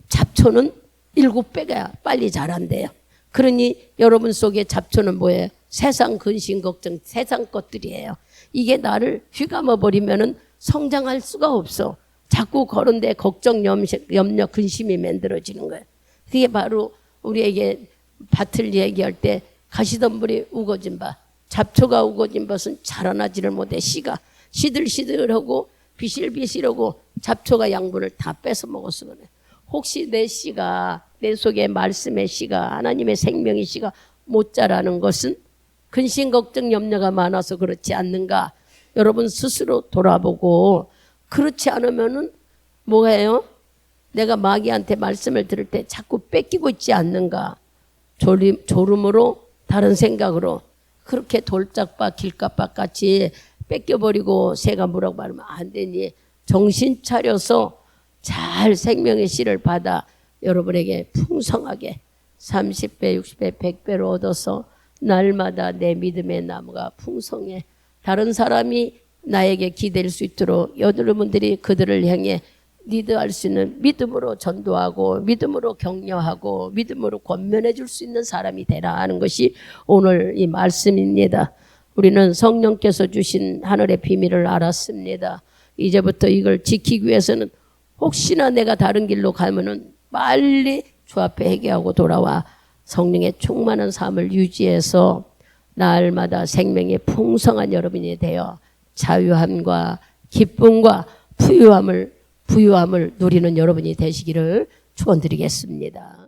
잡초는 7배가 빨리 자란대요. 그러니 여러분 속에 잡초는 뭐예요? 세상 근심 걱정 세상 것들이에요. 이게 나를 휘감아 버리면은 성장할 수가 없어. 자꾸 그런데 걱정 염려 근심이 만들어지는 거예요. 그게 바로 우리에게 밭을 얘기할 때 가시덤불이 우거진 밭, 잡초가 우거진 밭은 자라나지를 못해. 씨가 시들시들하고 비실비실하고 잡초가 양분을 다 뺏어 먹었어. 그래. 혹시 내 씨가 내 속에 말씀의 씨가 하나님의 생명의 씨가 못 자라는 것은 근심 걱정 염려가 많아서 그렇지 않는가? 여러분 스스로 돌아보고 그렇지 않으면은 뭐예요? 내가 마귀한테 말씀을 들을 때 자꾸 뺏기고 있지 않는가? 졸음으로 다른 생각으로 그렇게 돌짝밭 길가밭 같이 뺏겨버리고 새가 뭐라고 말하면 안 되니 정신 차려서 잘 생명의 씨를 받아 여러분에게 풍성하게 30배, 60배, 100배로 얻어서 날마다 내 믿음의 나무가 풍성해 다른 사람이 나에게 기댈 수 있도록 여러분들이 그들을 향해 리드할 수 있는 믿음으로 전도하고 믿음으로 격려하고 믿음으로 권면해 줄 수 있는 사람이 되라 하는 것이 오늘 이 말씀입니다. 우리는 성령께서 주신 하늘의 비밀을 알았습니다. 이제부터 이걸 지키기 위해서는 혹시나 내가 다른 길로 가면은 빨리 주 앞에 회개하고 돌아와 성령의 충만한 삶을 유지해서 날마다 생명의 풍성한 여러분이 되어 자유함과 기쁨과 부유함을 누리는 여러분이 되시기를 축원드리겠습니다.